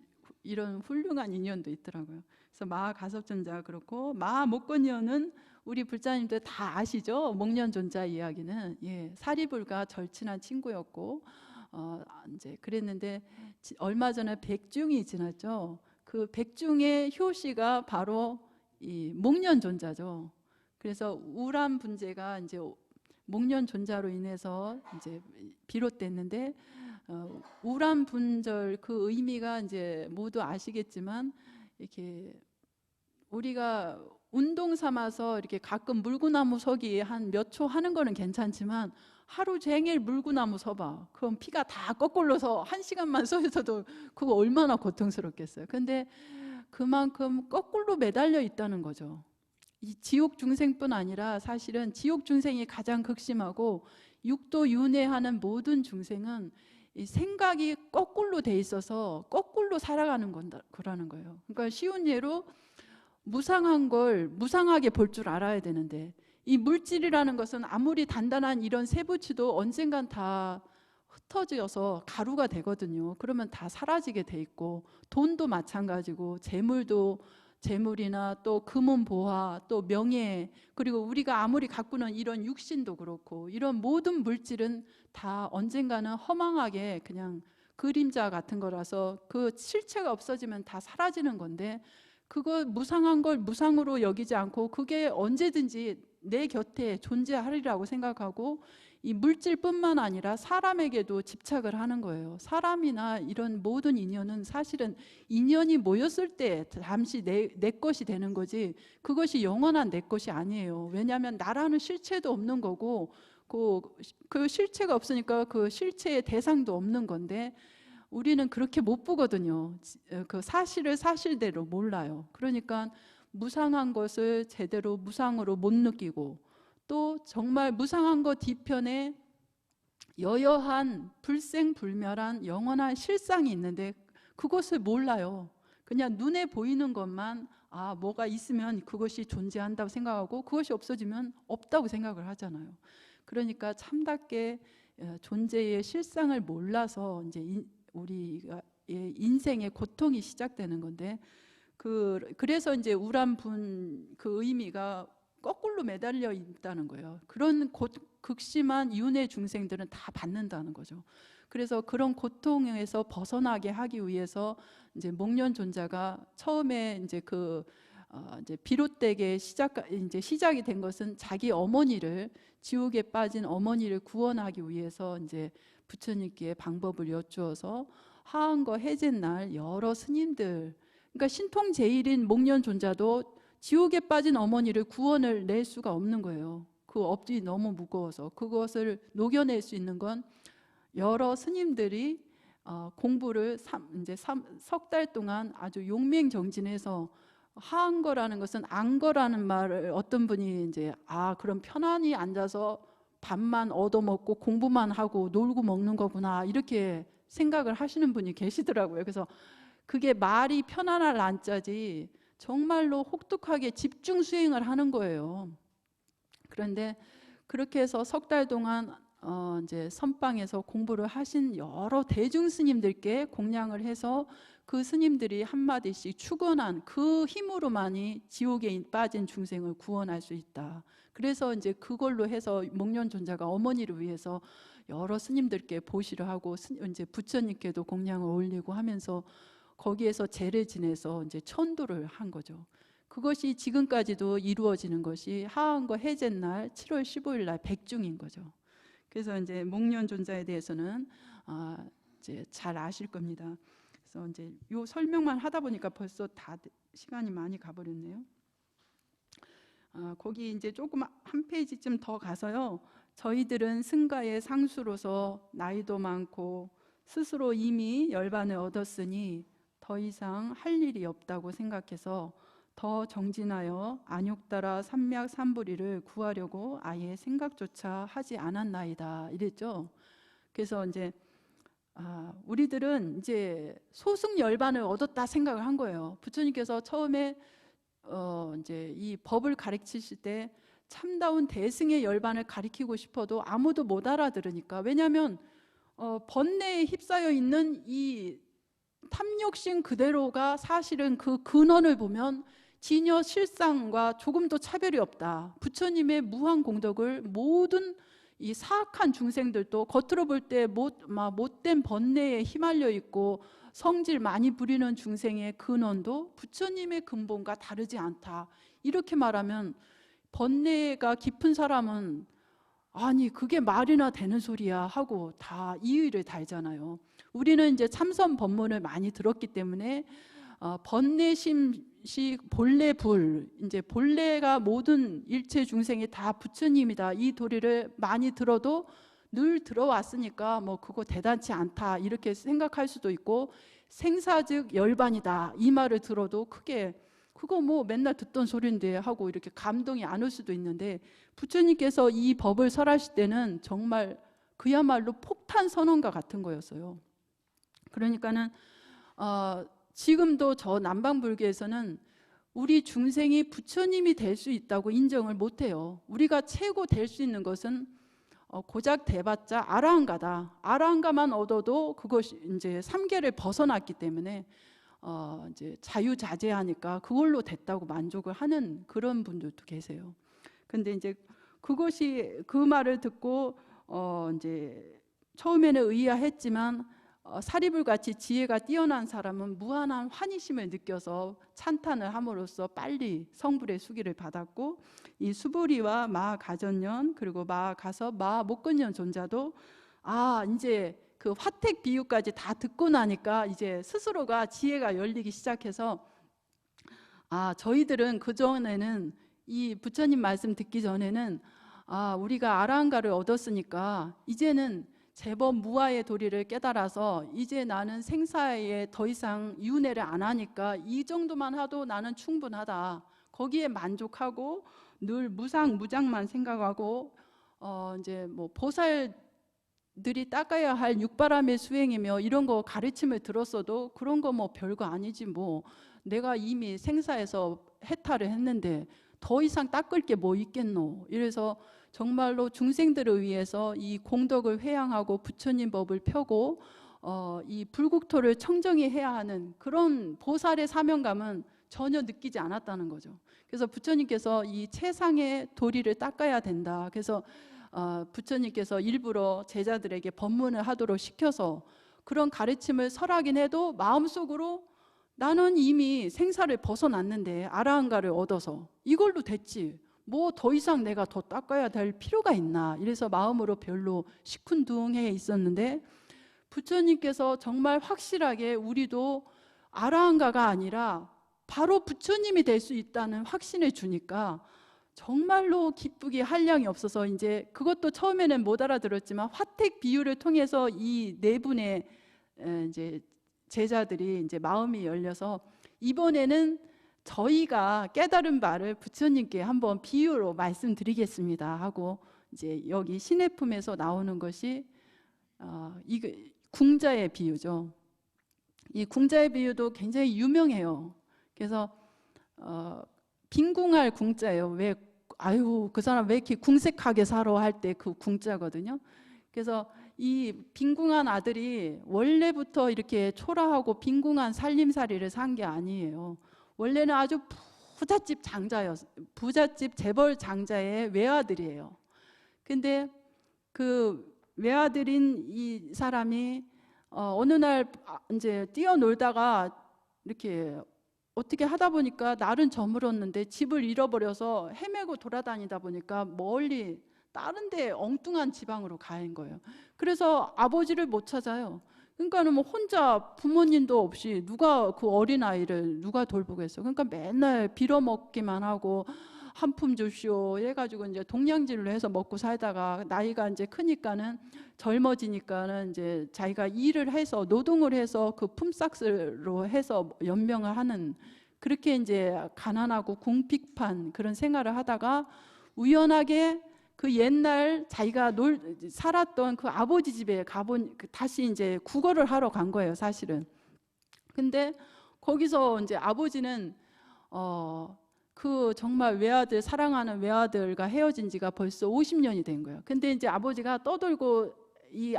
Speaker 1: 이런 훌륭한 인연도 있더라고요. 그래서 마하가섭존자 그렇고 마하목건이어는 우리 불자님들 다 아시죠? 목련존자 이야기는 사리불과 절친한 친구였고 이제 그랬는데 얼마 전에 백중이 지났죠. 그 백중의 효시가 바로 이 목련존자죠. 그래서 우람 분재가 이제 목련존자로 인해서 이제 비롯됐는데 우람 분절 그 의미가 이제 모두 아시겠지만 이렇게 우리가 운동 삼아서 이렇게 가끔 물구나무 서기 한 몇 초 하는 거는 괜찮지만 하루 종일 물구나무 서봐. 그럼 피가 다 거꾸로 서 1시간만 서 있어도 그거 얼마나 고통스럽겠어요. 근데 그만큼 거꾸로 매달려 있다는 거죠. 이 지옥 중생뿐 아니라 사실은 지옥 중생이 가장 극심하고 육도 윤회하는 모든 중생은 이 생각이 거꾸로 돼 있어서 거꾸로 살아가는 거라는 거예요. 그러니까 쉬운 예로 무상한 걸 무상하게 볼 줄 알아야 되는데 이 물질이라는 것은 아무리 단단한 이런 세부치도 언젠간 다 흩어져서 가루가 되거든요. 그러면 다 사라지게 돼 있고 돈도 마찬가지고 재물도 재물이나 또 금은 보화 또 명예 그리고 우리가 아무리 가꾸는 이런 육신도 그렇고 이런 모든 물질은 다 언젠가는 허망하게 그냥 그림자 같은 거라서 그 실체가 없어지면 다 사라지는 건데 그거 무상한 걸 무상으로 여기지 않고 그게 언제든지 내 곁에 존재하리라고 생각하고 이 물질뿐만 아니라 사람에게도 집착을 하는 거예요. 사람이나 이런 모든 인연은 사실은 인연이 모였을 때 잠시 내 것이 되는 거지 그것이 영원한 내 것이 아니에요. 왜냐하면 나라는 실체도 없는 거고 그 실체가 없으니까 그 실체의 대상도 없는 건데 우리는 그렇게 못 보거든요. 그 사실을 사실대로 몰라요. 그러니까 무상한 것을 제대로 무상으로 못 느끼고 또 정말 무상한 것 뒤편에 여여한 불생불멸한 영원한 실상이 있는데 그것을 몰라요. 그냥 눈에 보이는 것만 뭐가 있으면 그것이 존재한다고 생각하고 그것이 없어지면 없다고 생각을 하잖아요. 그러니까 참답게 존재의 실상을 몰라서 이제 우리가 인생의 고통이 시작되는 건데 그래서 이제 우람분 그 의미가 거꾸로 매달려 있다는 거예요. 그런 극심한 윤회 중생들은 다 받는다는 거죠. 그래서 그런 고통에서 벗어나게 하기 위해서 이제 목련존자가 처음에 이제 이제 비롯되게 시작이 된 것은 자기 어머니를 지옥에 빠진 어머니를 구원하기 위해서 이제 부처님께 방법을 여쭈어서 하한거 해제날 여러 스님들 그러니까 신통제일인 목련존자도 지옥에 빠진 어머니를 구원을 낼 수가 없는 거예요. 그 업이 너무 무거워서 그것을 녹여낼 수 있는 건 여러 스님들이 공부를 이제 3달 동안 아주 용맹정진해서 하한거라는 것은 안거라는 말을 어떤 분이 이제 그럼 편안히 앉아서 밥만 얻어먹고 공부만 하고 놀고 먹는 거구나 이렇게 생각을 하시는 분이 계시더라고요. 그래서 그게 말이 편안할 안자지 정말로 혹독하게 집중 수행을 하는 거예요. 그런데 그렇게 해서 3달 동안 이제 선방에서 공부를 하신 여러 대중 스님들께 공양을 해서 그 스님들이 한마디씩 축원한 그 힘으로만이 지옥에 빠진 중생을 구원할 수 있다. 그래서 이제 그걸로 해서 목련존자가 어머니를 위해서 여러 스님들께 보시를 하고 이제 부처님께도 공양을 올리고 하면서 거기에서 제를 지내서 이제 천도를 한 거죠. 그것이 지금까지도 이루어지는 것이 하한거 해제날 7월 15일 날 백중인 거죠. 그래서 이제 목련존자에 대해서는 이제 잘 아실 겁니다. 그래서 이제 요 설명만 하다 보니까 벌써 다 시간이 많이 가버렸네요. 거기 이제 조금 한 페이지쯤 더 가서요. 저희들은 승가의 상수로서 나이도 많고 스스로 이미 열반을 얻었으니 더 이상 할 일이 없다고 생각해서 더 정진하여 안욕따라 삼맥 삼부리를 구하려고 아예 생각조차 하지 않았나이다 이랬죠. 그래서 이제 우리들은 이제 소승 열반을 얻었다 생각을 한 거예요. 부처님께서 처음에 이제 이 법을 가르치실 때 참다운 대승의 열반을 가리키고 싶어도 아무도 못 알아들으니까. 왜냐하면 번뇌에 휩싸여 있는 이 탐욕심 그대로가 사실은 그 근원을 보면 진여 실상과 조금도 차별이 없다. 부처님의 무한 공덕을 모든 이 사악한 중생들도 겉으로 볼 때 못된 번뇌에 휘말려 있고 성질 많이 부리는 중생의 근원도 부처님의 근본과 다르지 않다. 이렇게 말하면 번뇌가 깊은 사람은 아니 그게 말이나 되는 소리야 하고 다 이의를 달잖아요. 우리는 이제 참선 법문을 많이 들었기 때문에 번뇌심시 본래 불, 이제 본래가 모든 일체 중생이 다 부처님이다, 이 도리를 많이 들어도 늘 들어왔으니까 뭐 그거 대단치 않다 이렇게 생각할 수도 있고, 생사즉 열반이다 이 말을 들어도 크게 그거 뭐 맨날 듣던 소리인데 하고 이렇게 감동이 안 올 수도 있는데, 부처님께서 이 법을 설하실 때는 정말 그야말로 폭탄 선언과 같은 거였어요. 그러니까는 지금도 저 남방불교에서는 우리 중생이 부처님이 될 수 있다고 인정을 못해요. 우리가 최고 될 수 있는 것은 고작 대봤자 아라한가다. 아라한가만 얻어도 그것이 이제 삼계를 벗어났기 때문에 이제 자유자재하니까 그걸로 됐다고 만족을 하는 그런 분들도 계세요. 근데 이제 그것이 그 말을 듣고 이제 처음에는 의아했지만 사리불 같이 지혜가 뛰어난 사람은 무한한 환희심을 느껴서 찬탄을 함으로써 빨리 성불의 수기를 받았고, 이 수부리와 마가전년 그리고 마가서 마목건년 존자도 이제 그 화택 비유까지 다 듣고 나니까 이제 스스로가 지혜가 열리기 시작해서 저희들은 그전에는 이 부처님 말씀 듣기 전에는 우리가 아라한가를 얻었으니까 이제는 제법 무아의 도리를 깨달아서 이제 나는 생사에 더 이상 윤회를 안 하니까 이 정도만 하도 나는 충분하다, 거기에 만족하고 늘 무상무장만 생각하고 이제 뭐 보살들이 닦아야 할 육바람의 수행이며 이런 거 가르침을 들었어도 그런 거 뭐 별거 아니지, 뭐 내가 이미 생사에서 해탈을 했는데 더 이상 닦을 게 뭐 있겠노. 이래서 정말로 중생들을 위해서 이 공덕을 회양하고 부처님 법을 펴고 이 불국토를 청정히 해야 하는 그런 보살의 사명감은 전혀 느끼지 않았다는 거죠. 그래서 부처님께서 이 최상의 도리를 닦아야 된다. 그래서 부처님께서 일부러 제자들에게 법문을 하도록 시켜서 그런 가르침을 설하긴 해도 마음속으로 나는 이미 생사를 벗어났는데 아라한가를 얻어서 이걸로 됐지, 뭐 더 이상 내가 더 닦아야 될 필요가 있나, 이래서 마음으로 별로 시큰둥해 있었는데, 부처님께서 정말 확실하게 우리도 아라한가가 아니라 바로 부처님이 될 수 있다는 확신을 주니까 정말로 기쁘기 한량이 없어서, 이제 그것도 처음에는 못 알아들었지만 화택 비유를 통해서 이 네 분의 이제 제자들이 이제 마음이 열려서 이번에는 저희가 깨달은 바를 부처님께 한번 비유로 말씀드리겠습니다 하고, 이제 여기 신해품에서 나오는 것이 이거 궁자의 비유죠. 이 궁자의 비유도 굉장히 유명해요. 그래서 빈궁할 궁자예요. 왜 그 사람 왜 이렇게 궁색하게 살아 할 때 그 궁자거든요. 그래서 이 빈궁한 아들이 원래부터 이렇게 초라하고 빈궁한 살림살이를 산 게 아니에요. 원래는 아주 부잣집 재벌 장자의 외아들이에요. 근데 그 외아들인 이 사람이 어느 날 이제 뛰어놀다가 이렇게 어떻게 하다 보니까 날은 저물었는데 집을 잃어버려서 헤매고 돌아다니다 보니까 멀리 다른 데 엉뚱한 지방으로 가인 거예요. 그래서 아버지를 못 찾아요. 그러니까는 뭐 혼자 부모님도 없이 누가 그 어린아이를 누가 돌보겠어요. 그러니까 맨날 빌어먹기만 하고 한 푼 주시오 해가지고 이제 동냥질로 해서 먹고 살다가 나이가 이제 크니까는 젊어지니까는 이제 자기가 일을 해서 노동을 해서 그 품삯으로 해서 연명을 하는, 그렇게 이제 가난하고 궁핍한 그런 생활을 하다가 우연하게 그 옛날 자기가 살았던 그 아버지 집에 다시 이제 구걸을 하러 간 거예요, 사실은. 근데 거기서 이제 아버지는 그 정말 외아들, 사랑하는 외아들과 헤어진 지가 벌써 50년이 된 거예요. 근데 이제 아버지가 떠돌고 이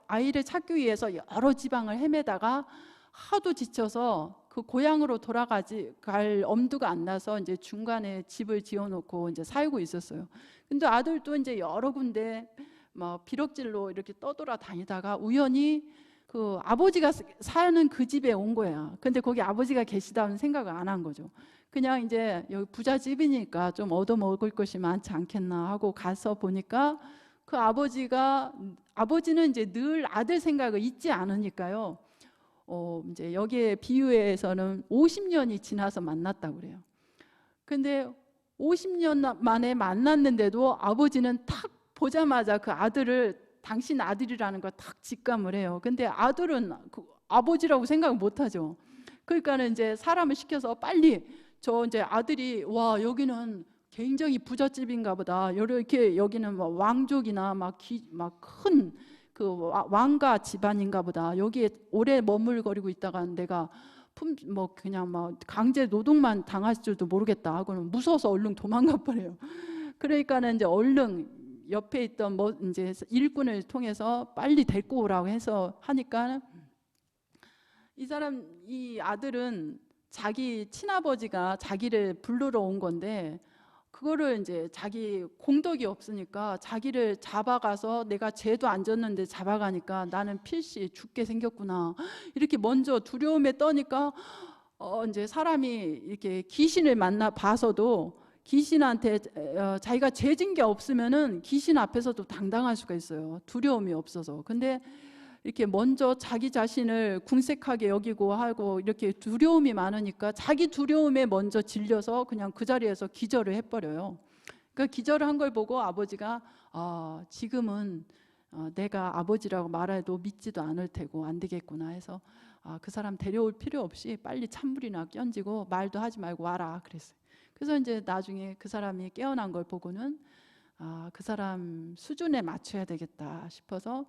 Speaker 1: 아이를 찾기 위해서 여러 지방을 헤매다가 하도 지쳐서 그 고향으로 갈 엄두가 안 나서 이제 중간에 집을 지어놓고 이제 살고 있었어요. 근데 아들도 이제 여러 군데 뭐 비럭질로 이렇게 떠돌아 다니다가 우연히 그 아버지가 사는 그 집에 온 거야. 근데 거기 아버지가 계시다는 생각을 안 한 거죠. 그냥 이제 여기 부잣집이니까 좀 얻어먹을 것이 많지 않겠나 하고 가서 보니까 그 아버지는 이제 늘 아들 생각을 잊지 않으니까요. 이제 여기에 비유에서는 50년이 지나서 만났다고 그래요. 근데 50년 만에 만났는데도 아버지는 탁 보자마자 그 아들을 당신 아들이라는 걸 탁 직감을 해요. 근데 아들은 그 아버지라고 생각을 못 하죠. 그러니까는 이제 사람을 시켜서 빨리 저 이제 아들이 와 여기는 굉장히 부잣집인가 보다. 이렇게 여기는 뭐 왕족이나 막 큰 그 왕가 집안인가 보다. 여기에 오래 머물거리고 있다가 내가 뭐 그냥 막 강제 노동만 당할 줄도 모르겠다 하고는 무서워서 얼른 도망가 버려요. 그러니까는 이제 얼른 옆에 있던 뭐 이제 일꾼을 통해서 빨리 데리고 오라고 해서 하니까 이 아들은 자기 친아버지가 자기를 부르러 온 건데 그거를 이제 자기 공덕이 없으니까 자기를 잡아가서 내가 죄도 안 졌는데 잡아가니까 나는 필시 죽게 생겼구나 이렇게 먼저 두려움에 떠니까 이제 사람이 이렇게 귀신을 만나 봐서도 귀신한테 자기가 죄진 게 없으면은 귀신 앞에서도 당당할 수가 있어요. 두려움이 없어서. 근데 이렇게 먼저 자기 자신을 궁색하게 여기고 하고 이렇게 두려움이 많으니까 자기 두려움에 먼저 질려서 그냥 그 자리에서 기절을 해버려요. 그러니까 기절을 한 걸 보고 아버지가 지금은 내가 아버지라고 말해도 믿지도 않을 테고 안 되겠구나 해서 그 사람 데려올 필요 없이 빨리 찬물이나 끼얹고 말도 하지 말고 와라 그랬어요. 그래서 이제 나중에 그 사람이 깨어난 걸 보고는 그 사람 수준에 맞춰야 되겠다 싶어서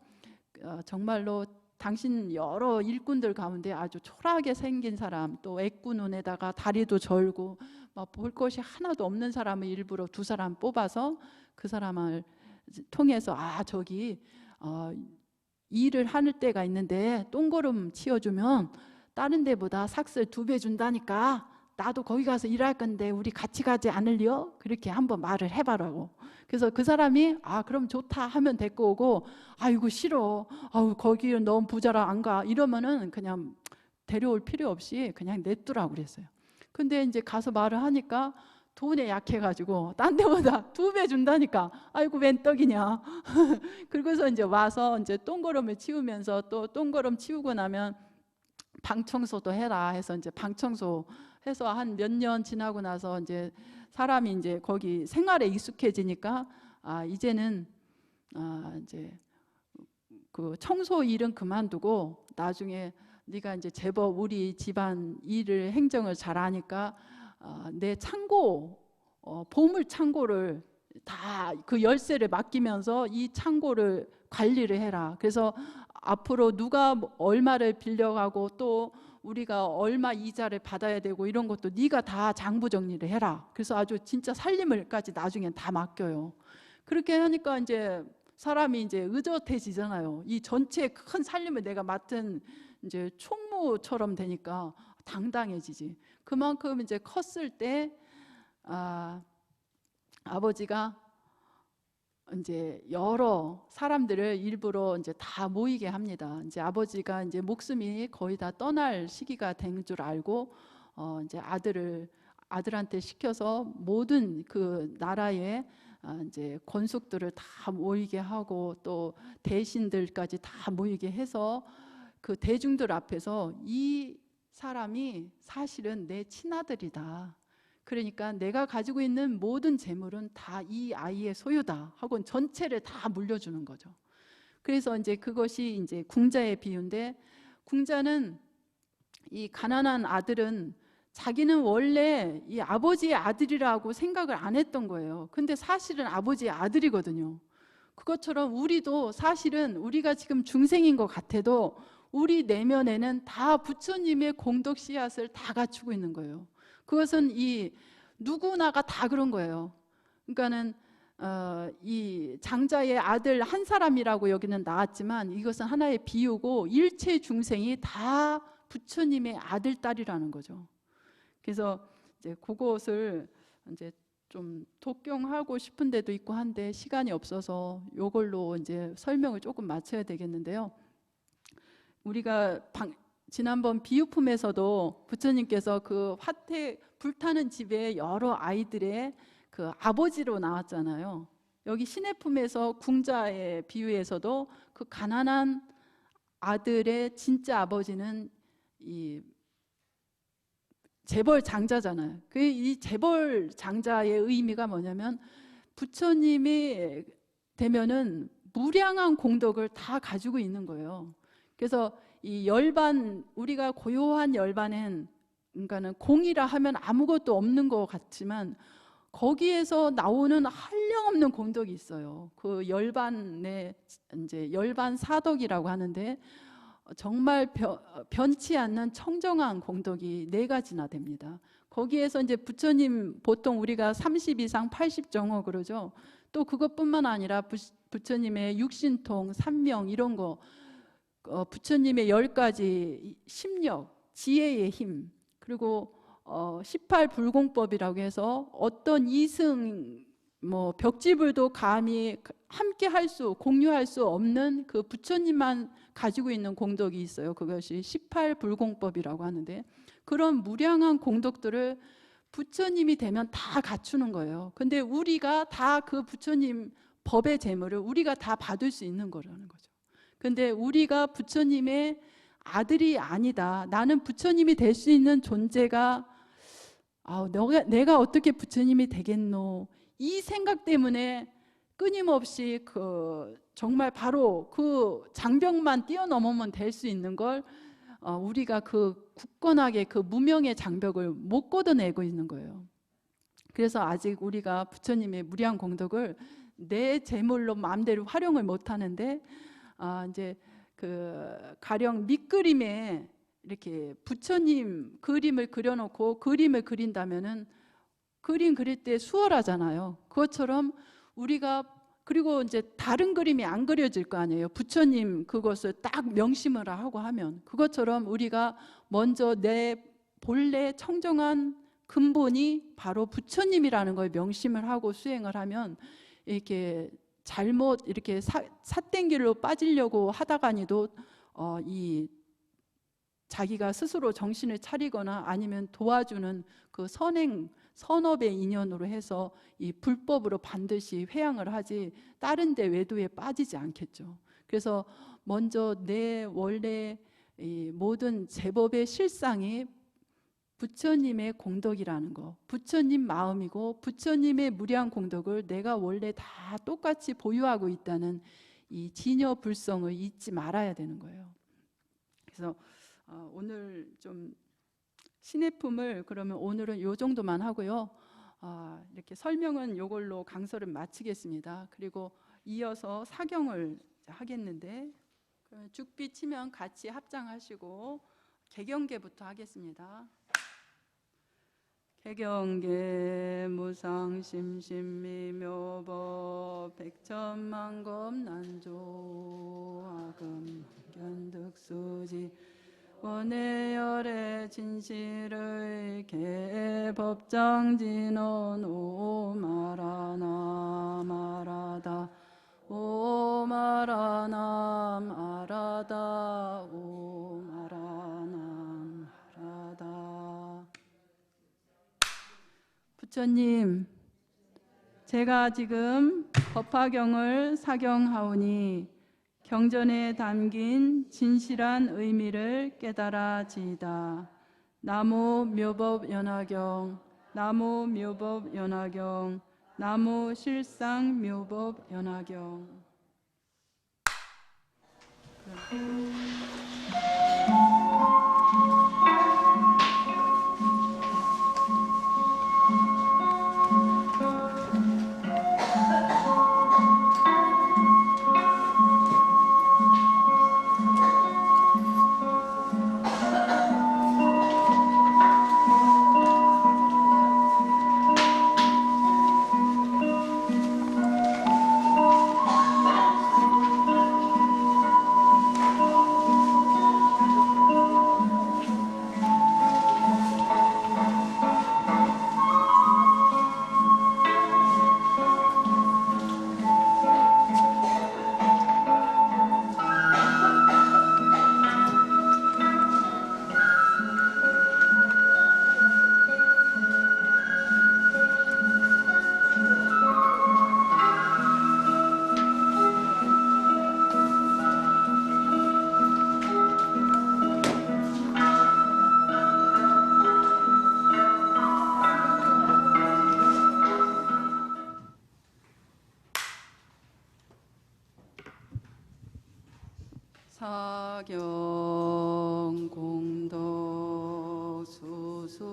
Speaker 1: 정말로 당신 여러 일꾼들 가운데 아주 초라하게 생긴 사람, 또 애꾸 눈에다가 다리도 절고 볼 것이 하나도 없는 사람을 일부러 2사람 뽑아서 그 사람을 통해서 저기 일을 하는 때가 있는데 똥걸음 치워주면 다른 데보다 삭슬 2배 준다니까 나도 거기 가서 일할 건데 우리 같이 가지 않을려? 그렇게 한번 말을 해봐라고. 그래서 그 사람이 그럼 좋다 하면 데리고 오고 이거 싫어. 거기 너무 부자라 안 가. 이러면은 그냥 데려올 필요 없이 그냥 냅두라고 그랬어요. 근데 이제 가서 말을 하니까 돈에 약해가지고 딴 데보다 2배 준다니까 아이고 웬 떡이냐. 그러고서 이제 와서 이제 똥걸음을 치우면서 또 똥걸음 치우고 나면 방 청소도 해라 해서 이제 방 청소 해서 한 몇 년 지나고 나서 이제 사람이 이제 거기 생활에 익숙해지니까 이제는 이제 그 청소 일은 그만두고 나중에 네가 이제 제법 우리 집안 일을 행정을 잘하니까 내 창고 보물 창고를 다 그 열쇠를 맡기면서 이 창고를 관리를 해라. 그래서 앞으로 누가 얼마를 빌려가고 또 우리가 얼마 이자를 받아야 되고 이런 것도 네가 다 장부 정리를 해라. 그래서 아주 진짜 살림을까지 나중엔 다 맡겨요. 그렇게 하니까 이제 사람이 이제 의젓해지잖아요. 이 전체 큰 살림을 내가 맡은 이제 총무처럼 되니까 당당해지지. 그만큼 이제 컸을 때 아버지가 이제 여러 사람들을 일부러 이제 다 모이게 합니다. 이제 아버지가 이제 목숨이 거의 다 떠날 시기가 된 줄 알고 이제 아들한테 시켜서 모든 그 나라의 이제 권속들을 다 모이게 하고 또 대신들까지 다 모이게 해서 그 대중들 앞에서 이 사람이 사실은 내 친아들이다. 그러니까 내가 가지고 있는 모든 재물은 다 이 아이의 소유다 하고 전체를 다 물려주는 거죠. 그래서 이제 그것이 이제 궁자의 비유인데 궁자는 이 가난한 아들은 자기는 원래 이 아버지의 아들이라고 생각을 안 했던 거예요. 근데 사실은 아버지의 아들이거든요. 그것처럼 우리도 사실은 우리가 지금 중생인 것 같아도 우리 내면에는 다 부처님의 공덕 씨앗을 다 갖추고 있는 거예요. 그것은 이 누구나가 다 그런 거예요. 그러니까는 이 장자의 아들 한 사람이라고 여기는 나왔지만 이것은 하나의 비유고 일체 중생이 다 부처님의 아들 딸이라는 거죠. 그래서 이제 그것을 이제 좀 독경하고 싶은 데도 있고 한데 시간이 없어서 이걸로 이제 설명을 조금 마쳐야 되겠는데요. 우리가 지난번 비유품에서도 부처님께서 그 화태 불타는 집에 여러 아이들의 그 아버지로 나왔잖아요. 여기 신해품에서 궁자의 비유에서도 그 가난한 아들의 진짜 아버지는 이 재벌 장자잖아요. 이 재벌 장자의 의미가 뭐냐면 부처님이 되면은 무량한 공덕을 다 가지고 있는 거예요. 그래서 이 열반, 우리가 고요한 열반엔 그러니까는 공이라 하면 아무것도 없는 것 같지만 거기에서 나오는 한량없는 공덕이 있어요. 그 열반의 이제 열반 사덕이라고 하는데 정말 변치 않는 청정한 공덕이 4가지나 됩니다. 거기에서 이제 부처님 보통 우리가 30 이상 80정어 그러죠. 또 그것뿐만 아니라 부처님의 육신통, 삼명 이런 거, 부처님의 10가지 심력, 지혜의 힘, 그리고 18불공법이라고 해서 어떤 이승 뭐 벽지불도 감히 함께 할 수, 공유할 수 없는 그 부처님만 가지고 있는 공덕이 있어요. 그것이 18불공법이라고 하는데 그런 무량한 공덕들을 부처님이 되면 다 갖추는 거예요. 근데 우리가 다 그 부처님 법의 재물을 우리가 다 받을 수 있는 거라는 거죠. 근데 우리가 부처님의 아들이 아니다. 나는 부처님이 될 수 있는 존재가 내가 어떻게 부처님이 되겠노? 이 생각 때문에 끊임없이 정말 바로 그 장벽만 뛰어넘으면 될 수 있는 걸 우리가 그 굳건하게 그 무명의 장벽을 못 걷어내고 있는 거예요. 그래서 아직 우리가 부처님의 무량 공덕을 내 재물로 마음대로 활용을 못 하는데 이제 가령 밑그림에 이렇게 부처님 그림을 그려놓고 그림을 그린다면은 그림 그릴 때 수월하잖아요. 그것처럼 우리가 그리고 이제 다른 그림이 안 그려질 거 아니에요. 부처님 그것을 딱 명심을 하고 하면 그것처럼 우리가 먼저 내 본래 청정한 근본이 바로 부처님이라는 걸 명심을 하고 수행을 하면 이렇게 잘못 이렇게 삿된 길로 빠지려고 하다가니도 이 자기가 스스로 정신을 차리거나 아니면 도와주는 그 선업의 인연으로 해서 이 불법으로 반드시 회양을 하지 다른 데 외도에 빠지지 않겠죠. 그래서 먼저 내 원래 이 모든 제법의 실상이 부처님의 공덕이라는 거, 부처님 마음이고 부처님의 무량 공덕을 내가 원래 다 똑같이 보유하고 있다는 이 진여불성을 잊지 말아야 되는 거예요. 그래서 오늘 좀 신해품을 그러면 오늘은 요 정도만 하고요. 이렇게 설명은 요걸로 강설을 마치겠습니다. 그리고 이어서 사경을 하겠는데 죽비 치면 같이 합장하시고 개경계부터 하겠습니다. 개경계 무상심심미묘법 백천만검 난조하금 견득수지 원해열의 진실의 개법장진원 오마라나 마라다 오마라나 마라다 오마라나 마라다. 부처님, 제가 지금 법화경을 사경하오니 경전에 담긴 진실한 의미를 깨달아지이다. 나무 묘법 연화경, 나무 묘법 연화경, 나무 실상 묘법 연화경. 사경 공덕 수승행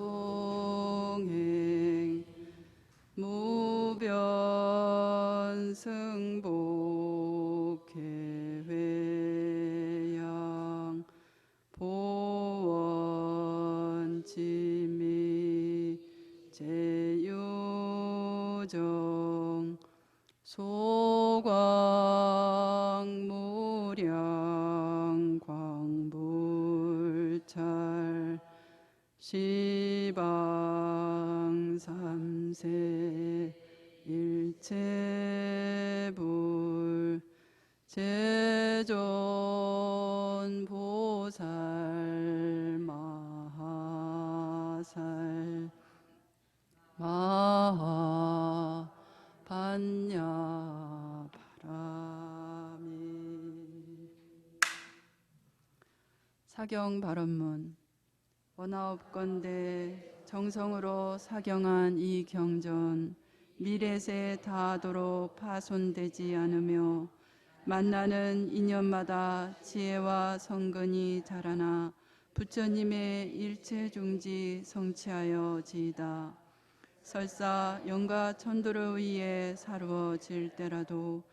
Speaker 1: 무변승복 계회양 보원지미 제유정 소광무량 광불찰 시방삼세 일체불 제존보살 마하살 마하반야 바라미. 사경 발언문. 원하옵건대 정성으로 사경한 이 경전 미래세 다하도록 파손되지 않으며 만나는 인연마다 지혜와 성근이 자라나 부처님의 일체중지 성취하여지이다. 설사 영가 천도를 위해 사루어질 때라도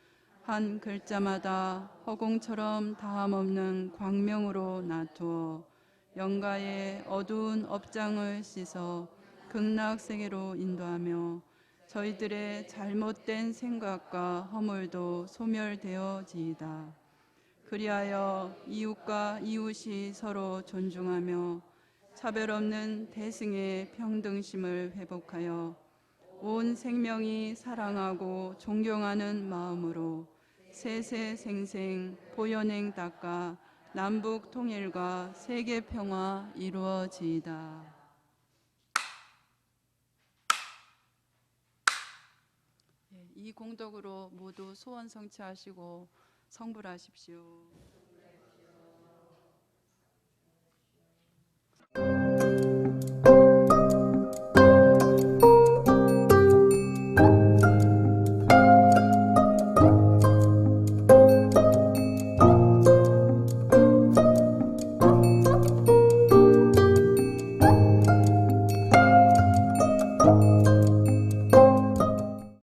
Speaker 1: 한 글자마다 허공처럼 다함없는 광명으로 나투어 영가의 어두운 업장을 씻어 극락세계로 인도하며 저희들의 잘못된 생각과 허물도 소멸되어지이다. 그리하여 이웃과 이웃이 서로 존중하며 차별 없는 대승의 평등심을 회복하여 온 생명이 사랑하고 존경하는 마음으로 세세생생 보현행 닦아 남북 통일과 세계 평화 이루어지이다. 이 공덕으로 모두 소원 성취하시고 성불하십시오.